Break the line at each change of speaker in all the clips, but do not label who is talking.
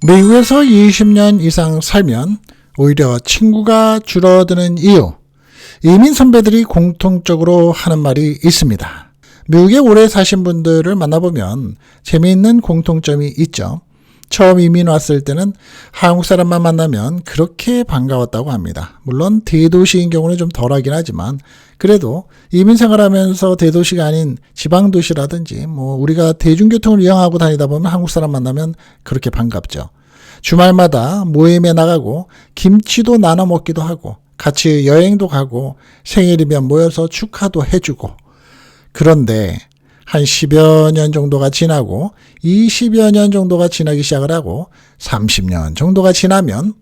미국에서 20년 이상 살면 오히려 친구가 줄어드는 이유, 이민 선배들이 공통적으로 하는 말이 있습니다. 미국에 오래 사신 분들을 만나보면 재미있는 공통점이 있죠. 처음 이민 왔을 때는 한국 사람만 만나면 그렇게 반가웠다고 합니다. 물론 대도시인 경우는 좀 덜하긴 하지만 그래도 이민 생활하면서 대도시가 아닌 지방도시라든지 우리가 대중교통을 이용하고 다니다 보면 한국 사람 만나면 그렇게 반갑죠. 주말마다 모임에 나가고 김치도 나눠 먹기도 하고 같이 여행도 가고 생일이면 모여서 축하도 해주고. 그런데 한 10여 년 정도가 지나고 20여 년 정도가 지나기 시작을 하고 30년 정도가 지나면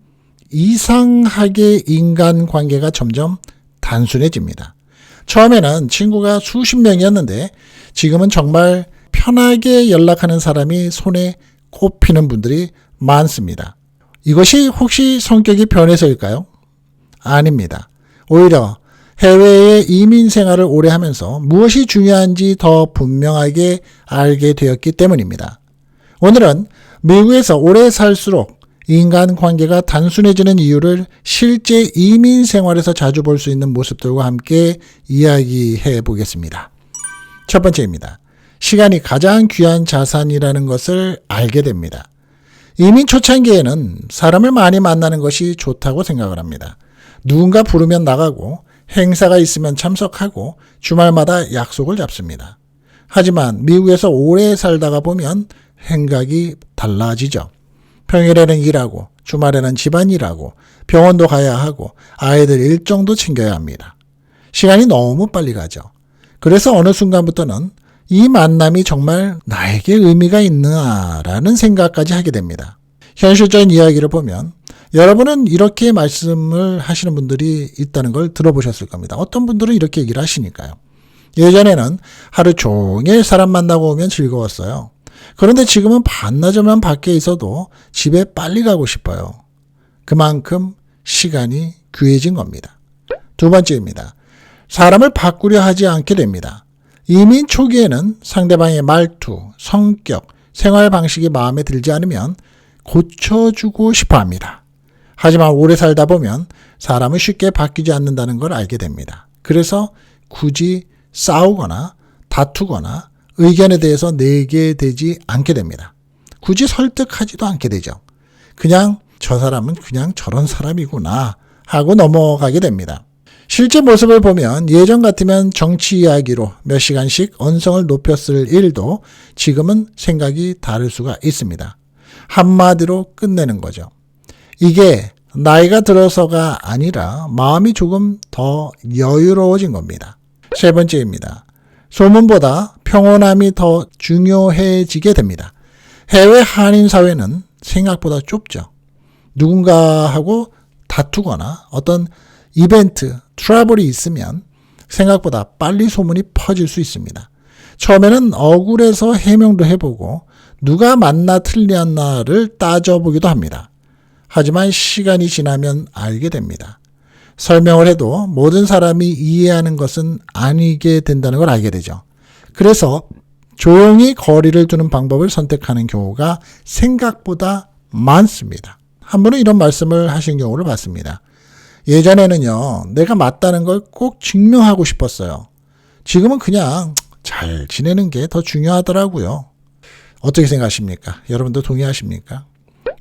이상하게 인간관계가 점점 단순해집니다. 처음에는 친구가 수십 명이었는데 지금은 정말 편하게 연락하는 사람이 손에 꼽히는 분들이 많습니다. 이것이 혹시 성격이 변해서일까요? 아닙니다. 오히려 해외에 이민 생활을 오래 하면서 무엇이 중요한지 더 분명하게 알게 되었기 때문입니다. 오늘은 미국에서 오래 살수록 인간관계가 단순해지는 이유를 실제 이민 생활에서 자주 볼 수 있는 모습들과 함께 이야기해 보겠습니다. 첫 번째입니다. 시간이 가장 귀한 자산이라는 것을 알게 됩니다. 이민 초창기에는 사람을 많이 만나는 것이 좋다고 생각을 합니다. 누군가 부르면 나가고 행사가 있으면 참석하고 주말마다 약속을 잡습니다. 하지만 미국에서 오래 살다가 보면 생각이 달라지죠. 평일에는 일하고 주말에는 집안일하고 병원도 가야 하고 아이들 일정도 챙겨야 합니다. 시간이 너무 빨리 가죠. 그래서 어느 순간부터는 이 만남이 정말 나에게 의미가 있나라는 생각까지 하게 됩니다. 현실적인 이야기를 보면 여러분은 이렇게 말씀을 하시는 분들이 있다는 걸 들어보셨을 겁니다. 어떤 분들은 이렇게 얘기를 하시니까요. 예전에는 하루 종일 사람 만나고 오면 즐거웠어요. 그런데 지금은 반나절만 밖에 있어도 집에 빨리 가고 싶어요. 그만큼 시간이 귀해진 겁니다. 두 번째입니다. 사람을 바꾸려 하지 않게 됩니다. 이민 초기에는 상대방의 말투, 성격, 생활 방식이 마음에 들지 않으면 고쳐주고 싶어 합니다. 하지만 오래 살다 보면 사람은 쉽게 바뀌지 않는다는 걸 알게 됩니다. 그래서 굳이 싸우거나 다투거나 의견에 대해서 내게 되지 않게 됩니다. 굳이 설득하지도 않게 되죠. 그냥 저 사람은 그냥 저런 사람이구나 하고 넘어가게 됩니다. 실제 모습을 보면 예전 같으면 정치 이야기로 몇 시간씩 언성을 높였을 일도 지금은 생각이 다를 수가 있습니다. 한마디로 끝내는 거죠. 이게 나이가 들어서가 아니라 마음이 조금 더 여유로워진 겁니다. 세 번째입니다. 소문보다 평온함이 더 중요해지게 됩니다. 해외 한인 사회는 생각보다 좁죠. 누군가하고 다투거나 어떤 이벤트, 트러블이 있으면 생각보다 빨리 소문이 퍼질 수 있습니다. 처음에는 억울해서 해명도 해보고 누가 맞나 틀렸나를 따져보기도 합니다. 하지만 시간이 지나면 알게 됩니다. 설명을 해도 모든 사람이 이해하는 것은 아니게 된다는 걸 알게 되죠. 그래서 조용히 거리를 두는 방법을 선택하는 경우가 생각보다 많습니다. 한 분은 이런 말씀을 하신 경우를 봤습니다. 예전에는요, 내가 맞다는 걸 꼭 증명하고 싶었어요. 지금은 그냥 잘 지내는 게 더 중요하더라고요. 어떻게 생각하십니까? 여러분도 동의하십니까?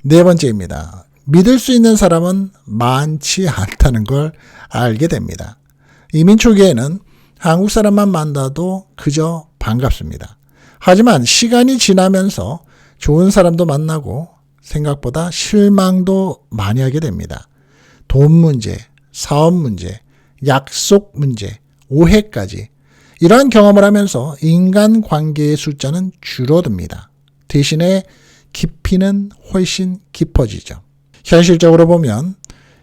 네 번째입니다. 믿을 수 있는 사람은 많지 않다는 걸 알게 됩니다. 이민 초기에는 한국 사람만 만나도 그저 반갑습니다. 하지만 시간이 지나면서 좋은 사람도 만나고 생각보다 실망도 많이 하게 됩니다. 돈 문제, 사업 문제, 약속 문제, 오해까지 이러한 경험을 하면서 인간관계의 숫자는 줄어듭니다. 대신에 깊이는 훨씬 깊어지죠. 현실적으로 보면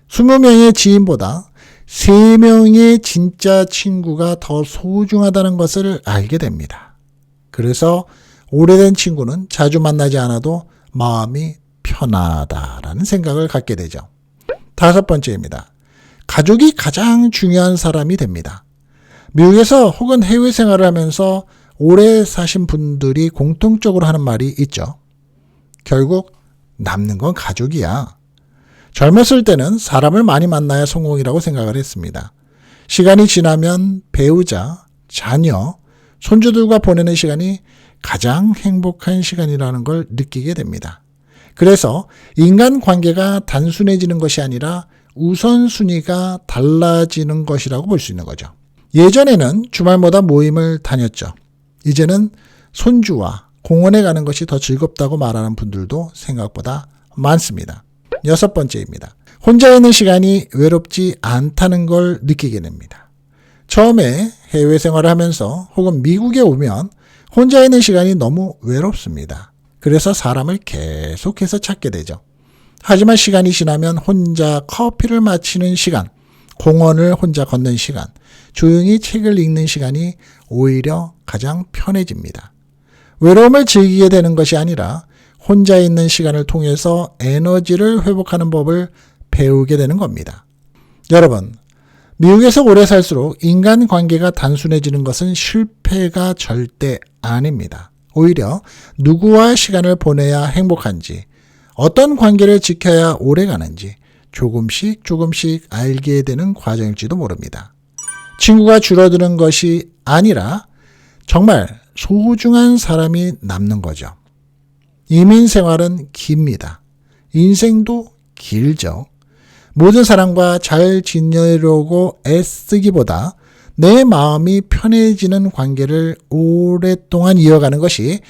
20명의 지인보다 3명의 진짜 친구가 더 소중하다는 것을 알게 됩니다. 그래서 오래된 친구는 자주 만나지 않아도 마음이 편하다라는 생각을 갖게 되죠. 다섯 번째입니다. 가족이 가장 중요한 사람이 됩니다. 미국에서 혹은 해외 생활을 하면서 오래 사신 분들이 공통적으로 하는 말이 있죠. 결국 남는 건 가족이야. 젊었을 때는 사람을 많이 만나야 성공이라고 생각을 했습니다. 시간이 지나면 배우자, 자녀, 손주들과 보내는 시간이 가장 행복한 시간이라는 걸 느끼게 됩니다. 그래서 인간관계가 단순해지는 것이 아니라 우선순위가 달라지는 것이라고 볼 수 있는 거죠. 예전에는 주말마다 모임을 다녔죠. 이제는 손주와 공원에 가는 것이 더 즐겁다고 말하는 분들도 생각보다 많습니다. 6번째입니다. 혼자 있는 시간이 외롭지 않다는 걸 느끼게 됩니다. 처음에 해외 생활을 하면서 혹은 미국에 오면 혼자 있는 시간이 너무 외롭습니다. 그래서 사람을 계속해서 찾게 되죠. 하지만 시간이 지나면 혼자 커피를 마시는 시간, 공원을 혼자 걷는 시간, 조용히 책을 읽는 시간이 오히려 가장 편해집니다. 외로움을 즐기게 되는 것이 아니라 혼자 있는 시간을 통해서 에너지를 회복하는 법을 배우게 되는 겁니다. 여러분, 미국에서 오래 살수록 인간관계가 단순해지는 것은 실패가 절대 아닙니다. 오히려 누구와 시간을 보내야 행복한지, 어떤 관계를 지켜야 오래 가는지 조금씩 알게 되는 과정일지도 모릅니다. 친구가 줄어드는 것이 아니라 정말 소중한 사람이 남는 거죠. 이민 생활은 깁니다. 인생도 길죠. 모든 사람과 잘 지내려고 애쓰기보다 내 마음이 편해지는 관계를 오랫동안 이어가는 것이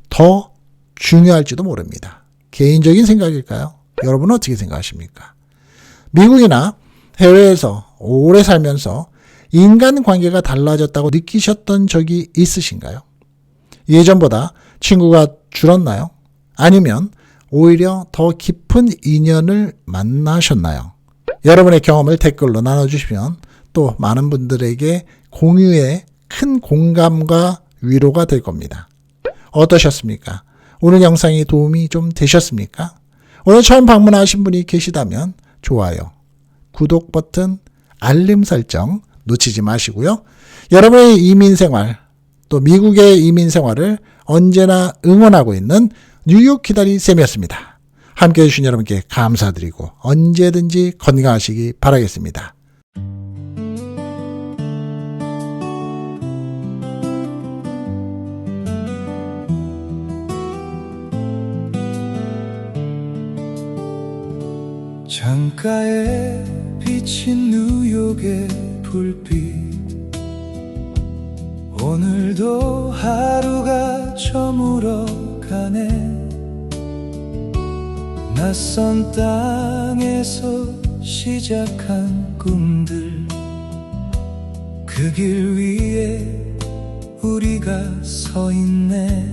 더 중요할지도 모릅니다. 개인적인 생각일까요? 여러분은 어떻게 생각하십니까? 미국이나 해외에서 오래 살면서 인간관계가 달라졌다고 느끼셨던 적이 있으신가요? 예전보다 친구가 줄었나요? 아니면 오히려 더 깊은 인연을 만나셨나요? 여러분의 경험을 댓글로 나눠주시면 또 많은 분들에게 공유에 큰 공감과 위로가 될 겁니다. 어떠셨습니까? 오늘 영상이 도움이 좀 되셨습니까? 오늘 처음 방문하신 분이 계시다면 좋아요, 구독 버튼, 알림 설정 놓치지 마시고요. 여러분의 이민생활, 또 미국의 이민생활을 언제나 응원하고 있는 뉴욕 기다리 쌤이었습니다. 함께해 주신 여러분께 감사드리고 언제든지 건강하시기 바라겠습니다.
창가에 비친 뉴욕의 불빛, 오늘도 하루가 저물어 가네. 낯선 땅에서 시작한 꿈들, 그 길 위에 우리가 서 있네.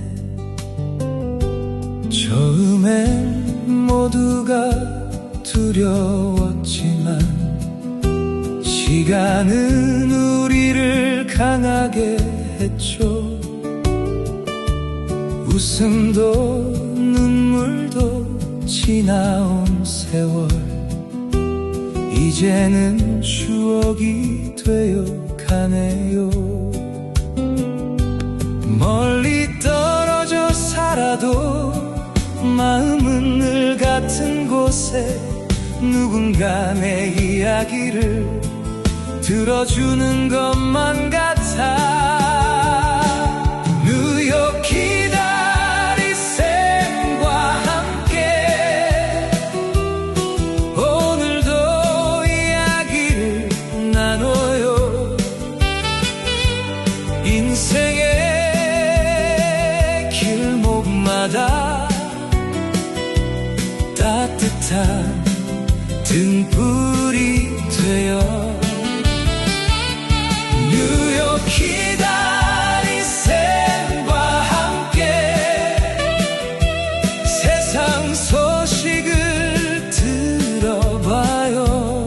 처음엔 모두가 두려웠지만 시간은 우리를 강하게 했죠. 웃음도 눈물도 지나온 세월, 이제는 추억이 되어 가네요. 멀리 떨어져 살아도 마음은 늘 같은 곳에 누군가 내 이야기를 들어주는 것만 같아. 뉴욕 기다리 쌤과 함께 오늘도 이야기를 나눠요. 인생의 길목마다 따뜻한 등불이 되어 뉴욕 기다리 쌤과 함께 세상 소식을 들어봐요.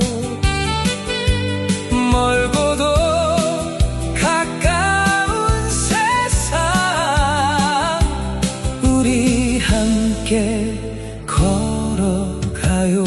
멀고도 가까운 세상 우리 함께 걸어가요.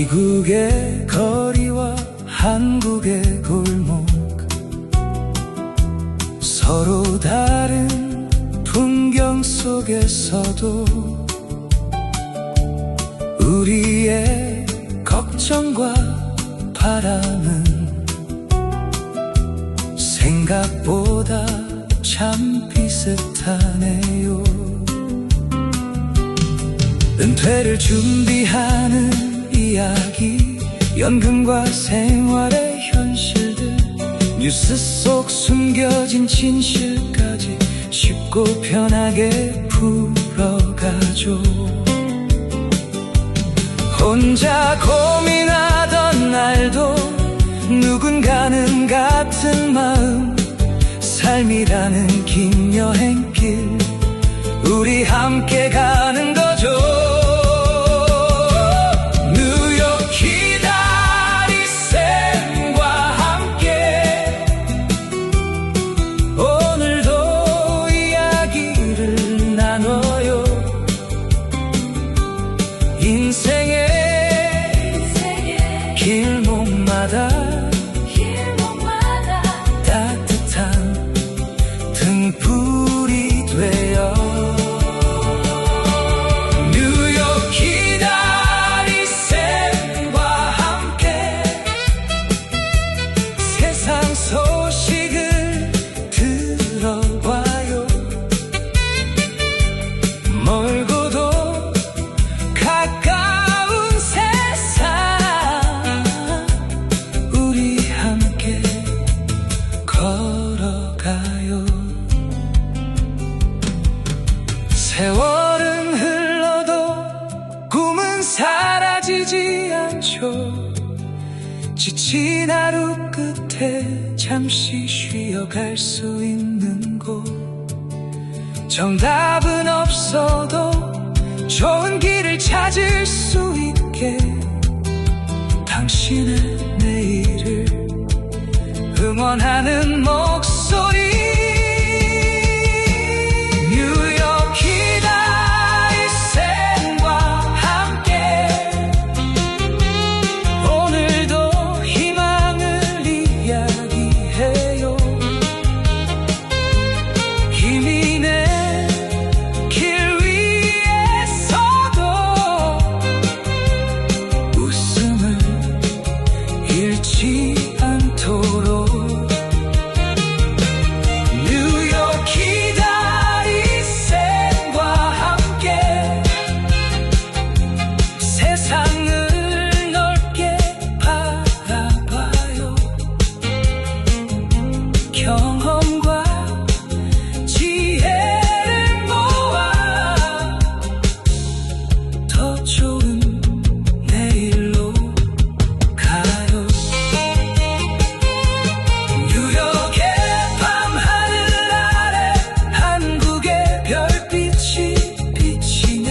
미국의 거리와 한국의 골목, 서로 다른 풍경 속에서도 우리의 걱정과 바람은 생각보다 참 비슷하네요. 은퇴를 준비하는 이야기, 연금과 생활의 현실들, 뉴스 속 숨겨진 진실까지 쉽고 편하게 풀어가죠. 혼자 고민하던 날도 누군가는 같은 마음, 삶이라는 긴 여행길 우리 함께 가는 거죠. 뉴욕 기다리쌤과 함께 오늘도 이야기를 나눠요. 인생의 길목마다 따뜻한 등불이 되어 뉴욕 기다리쌤과 함께 세상 소식을 들어봐요. 멀고도 가까운 세상 우리 함께 걸어가요. 세월은 흘러도 꿈은 사라지지 않죠. 지친 하루 끝에 잠시 쉬어갈 수 있는 곳, 정답은 없어도 좋은 길을 찾을 수 있게 당신의 내일을 응원하는 목소리. 뉴욕 기다리쌤과 함께 오늘도 희망을 이야기해요. 기민의 길 위에서도 웃음을 잃지 않도록 뉴욕 기다리쌤과 함께 세상을 넓게 바라봐요. 경험과 지혜를 모아 더 좋은 내일로 가요. 뉴욕의 밤하늘 아래 한국의 별빛이 비치네.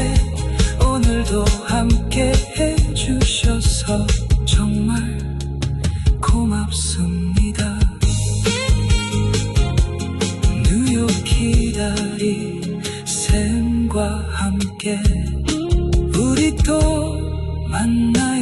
오늘도 함께 해주셔서 정말 고맙습니다. 뉴욕 기다리쌤과 함께 우리 또 만나요.